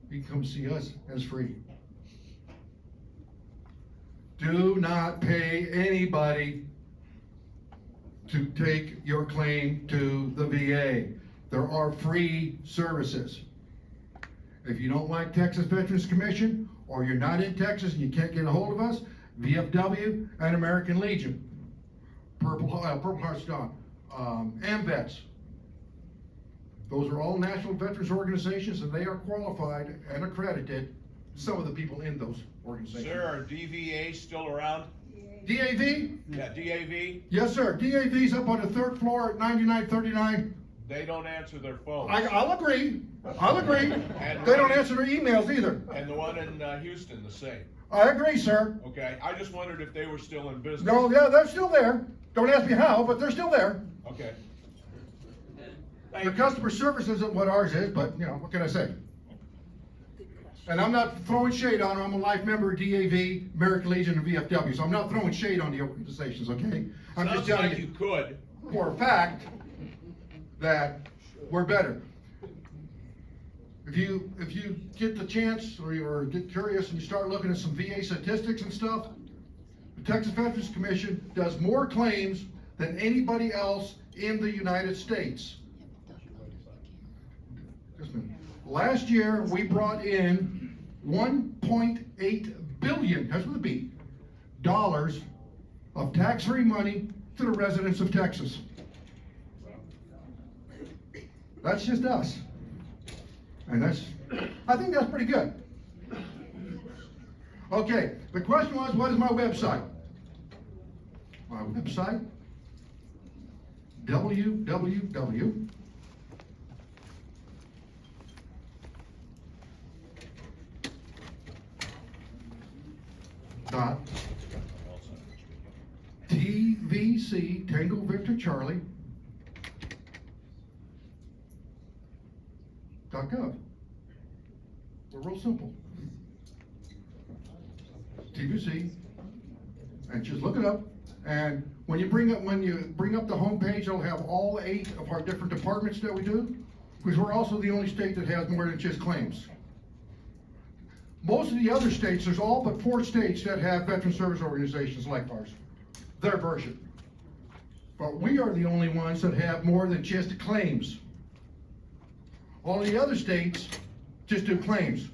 You can come see us, and it's free. Do not pay anybody to take your claim to the VA. There are free services. If you don't like Texas Veterans Commission, or you're not in Texas and you can't get a hold of us, VFW and American Legion, Purple Heart's Dawn, AMVETS. Those are all national veterans organizations, and they are qualified and accredited, some of the people in those organizations. Sir, are DVA still around? DAV? Yeah, DAV, Yes, sir. DAV's up on the 3rd floor at 9939. they don't answer their phones. I'll agree. I'll agree. And- They don't answer their emails either. And the one in Houston, the same. I agree, sir. Okay, I just wondered if they were still in business. No, yeah, they're still there. Don't ask me how, but they're still there. Okay. Their Thank you. customer service isn't what ours is, but, you know, what can I say? Good question. And I'm not throwing shade on them. I'm a life member of DAV, American Legion, and VFW, so I'm not throwing shade on the organizations, okay? I'm just Sounds telling like you you could. for a fact that we're better. If you get the chance or get curious and you start looking at some VA statistics and stuff, the Texas Veterans Commission does more claims than anybody else in the United States. Just a minute. Last year, we brought in $1.8 billion, that's with a B, dollars of tax-free money to the residents of Texas. That's just us. And I think that's pretty good. Okay, the question was, what is my website? My website, www. Dot TVC, Tango Victor Charlie, .gov. We're real simple. TVC, and just look it up. And when you bring up the homepage, it'll have all 8 of our different departments that we do, because we're also the only state that has more than just claims. Most of the other states, there's all but 4 states that have veteran service organizations like ours, their version. But we are the only ones that have more than just claims. All the other states just do claims.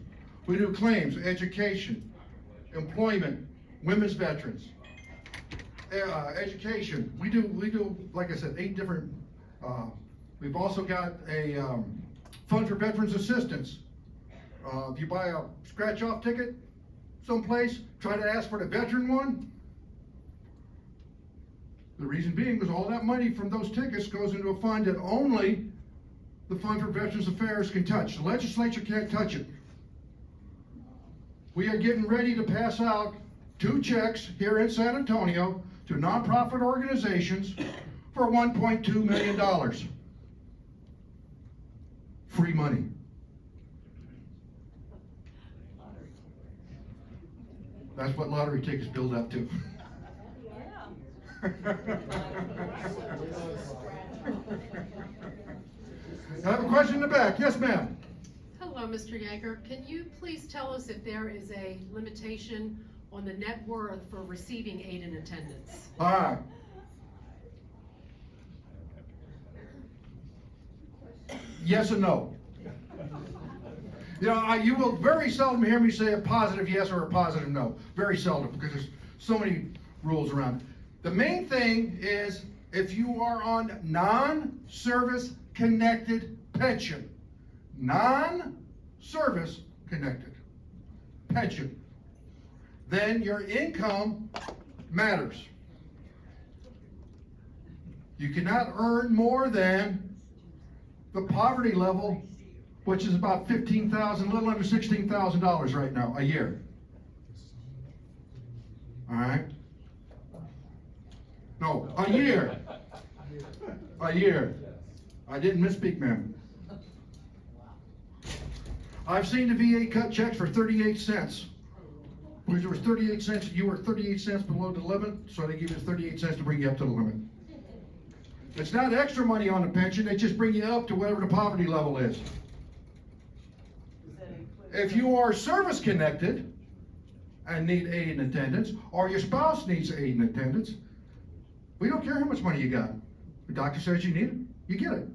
We do claims, education, employment, women's veterans, education. We do, like I said, 8 different, we've also got a fund for veterans assistance. If you buy a scratch-off ticket someplace, try to ask for the veteran one. The reason being is all that money from those tickets goes into a fund that only the Fund for Veterans Affairs can touch. The legislature can't touch it. We are getting ready to pass out 2 checks here in San Antonio to nonprofit organizations for $1.2 million. Free money. That's what lottery tickets build up to. I have a question in the back. Yes, ma'am. Hello, Mr. Yeager. Can you please tell us if there is a limitation on the net worth for receiving aid in attendance? All right. Yes and no. You know, you will very seldom hear me say a positive yes or a positive no. Very seldom, because there's so many rules around it. The main thing is if you are on non-service connected pension. Non-service connected pension. Then your income matters. You cannot earn more than the poverty level, which is about $15,000, a little under $16,000 right now, a year. All right? No, a year. A year. I didn't misspeak, ma'am. I've seen the VA cut checks for 38 cents. Because there was 38 cents, you were 38 cents below the limit, so they give you 38 cents to bring you up to the limit. It's not extra money on the pension, they just bring you up to whatever the poverty level is. If you are service connected and need aid and attendance, or your spouse needs aid and attendance, we don't care how much money you got. The doctor says you need it, you get it.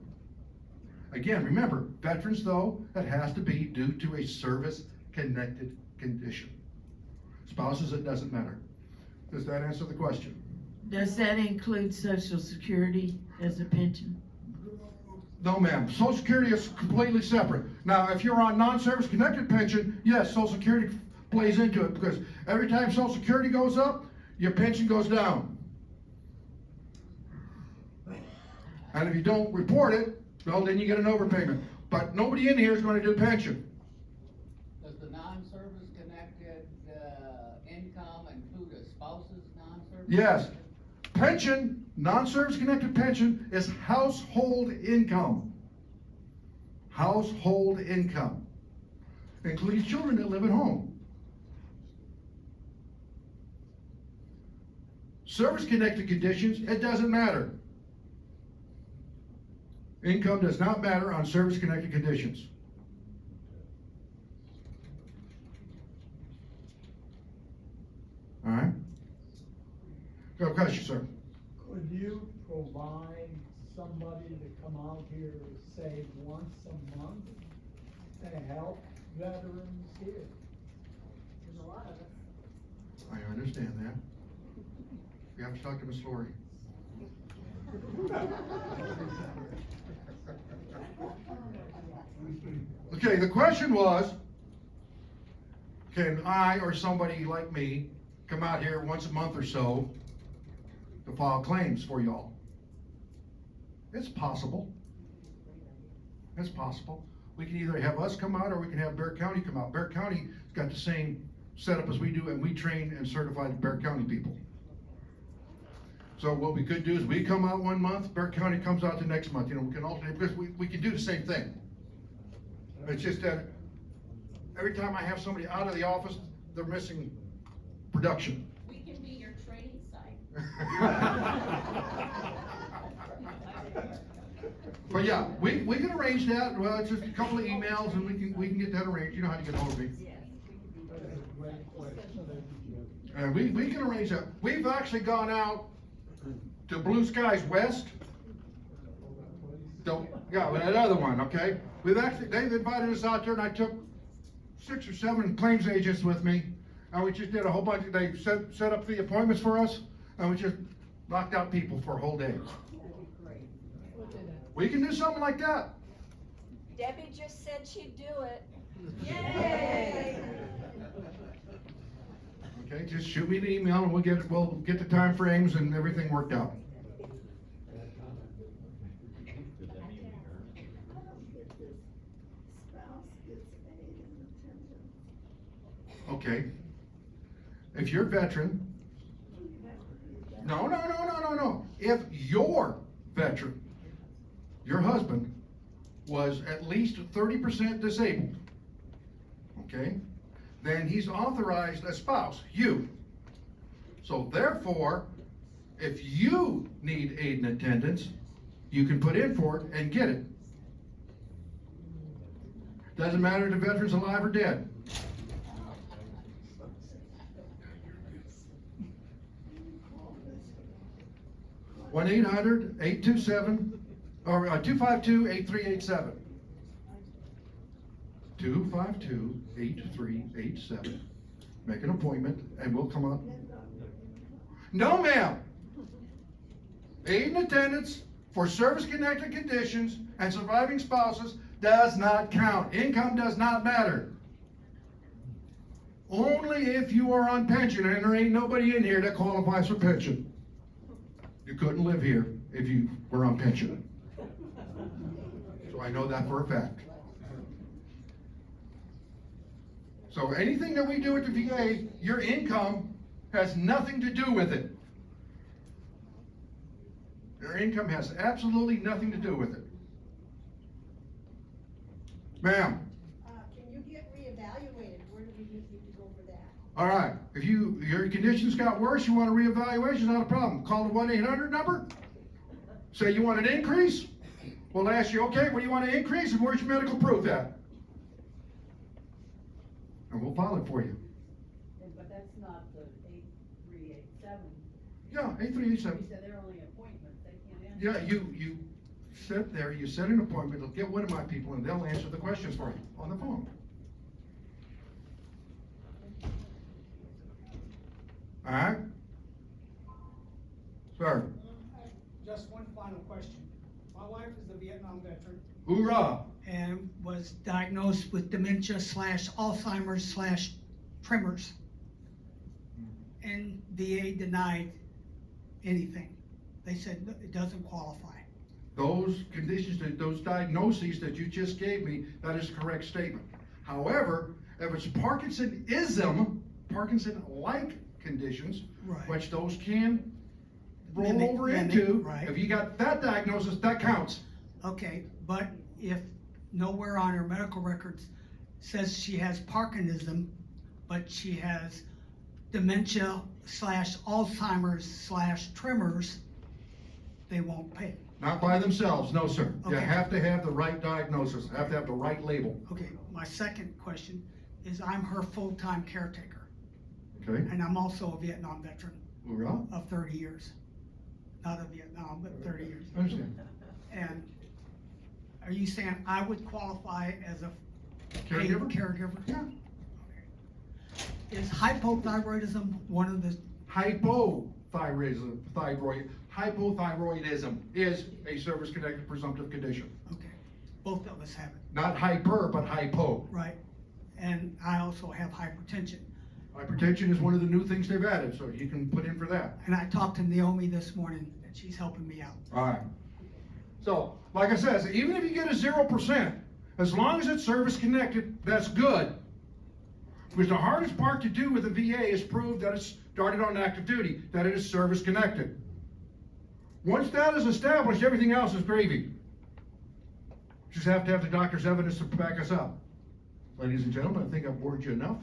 Again, remember, veterans though, it has to be due to a service connected condition. Spouses, it doesn't matter. Does that answer the question? Does that include Social Security as a pension? No, ma'am. Social Security is completely separate. Now, if you're on non-service connected pension, yes, Social Security plays into it, because every time Social Security goes up, your pension goes down. And if you don't report it, well, then you get an overpayment. But nobody in here is going to do pension. Does the non-service connected income include a spouse's non-service? Yes. Pension, non-service connected pension is household income. Household income. Including children that live at home. Service connected conditions, it doesn't matter. Income does not matter on service connected conditions. All right? Go question, sir. Could you provide somebody to come out here, say, once a month to help veterans here? There's a lot of us. I understand that. You have to talk to Ms. Lori. Okay, the question was, can I or somebody like me come out here once a month or so to file claims for y'all? It's possible. It's possible. We can either have us come out or we can have Bear County come out. Bear County's got the same setup as we do, and we train and certify the Bear County people. So what we could do is we come out one month, Bear County comes out the next month, we can alternate, because we can do the same thing. It's just that every time I have somebody out of the office, they're missing production. We can be your training site. But yeah, we can arrange that. Well, it's just a couple of emails and we can get that arranged. You know how to get hold of me. That's a great question. And we can arrange that. We've actually gone out to Blue Skies West. Yeah, that other one, okay? They've invited us out there, and I took 6 or 7 claims agents with me, and we just did a whole bunch they set up the appointments for us, and we just knocked out people for a whole day. We can do something like that. Debbie just said she'd do it. Yay! Okay, just shoot me an email and we'll get the time frames and everything worked out. Okay. If you're a veteran, no. If your veteran, your husband, was at least 30% disabled, okay, then he's authorized a spouse, you. So therefore, if you need aid and attendance, you can put in for it and get it. Doesn't matter if the veteran's alive or dead. One 800-827 or 252-8387. 252-8387. Make an appointment and we'll come up. No, ma'am. Aid and attendance for service-connected conditions and surviving spouses does not count. Income does not matter. Only if you are on pension, and there ain't nobody in here that qualifies for pension. You couldn't live here if you were on pension. So I know that for a fact. So anything that we do at the VA, your income has nothing to do with it. Your income has absolutely nothing to do with it. Ma'am. Can you get reevaluated? Where do we need to go for that? All right. If your conditions got worse, you want a reevaluation, not a problem. Call the 1-800 number. Say you want an increase. We'll ask you, okay, what do you want to increase and where's your medical proof at? And we'll file it for you. But that's not the 8387. Yeah, 8387. You said they're only appointments, they can't answer. Yeah, you sit there, you set an appointment, they'll get one of my people and they'll answer the questions for you on the phone. All right? Sir. Just one final question. My wife is a Vietnam veteran Hoorah. and was diagnosed with dementia / Alzheimer's / tremors. And VA denied anything. They said it doesn't qualify. Those conditions, those diagnoses that you just gave me, that is a correct statement. However, if it's Parkinsonism, Parkinson-like conditions, Right. which those can roll Mimic, over into, right. if you got that diagnosis, that counts. Okay, but if nowhere on her medical records says she has Parkinsonism, but she has dementia / Alzheimer's / tremors, they won't pay. Not by themselves, no, sir. You Okay. have to have the right diagnosis, have to have the right label, Okay, my second question is I'm her full-time caretaker, okay? and I'm also a Vietnam veteran Hoorah. of 30 years. Not of Vietnam, but 30 years. I understand. And are you saying I would qualify as a paid Caregiver? caregiver? Yeah. Is hypothyroidism one of the, hypothyroidism is a service-connected presumptive condition. Okay, both of us have it, Not hyper, but hypo. right? And I also have hypertension. Hypertension is one of the new things they've added, so you can put in for that. And I talked to Naomi this morning, and she's helping me out. All right. So, like I said, even if you get a 0%, as long as it's service-connected, that's good. Because the hardest part to do with the VA is prove that it's started on active duty, that it is service-connected. Once that is established, everything else is gravy. Just have to have the doctor's evidence to back us up. Ladies and gentlemen, I think I've bored you enough.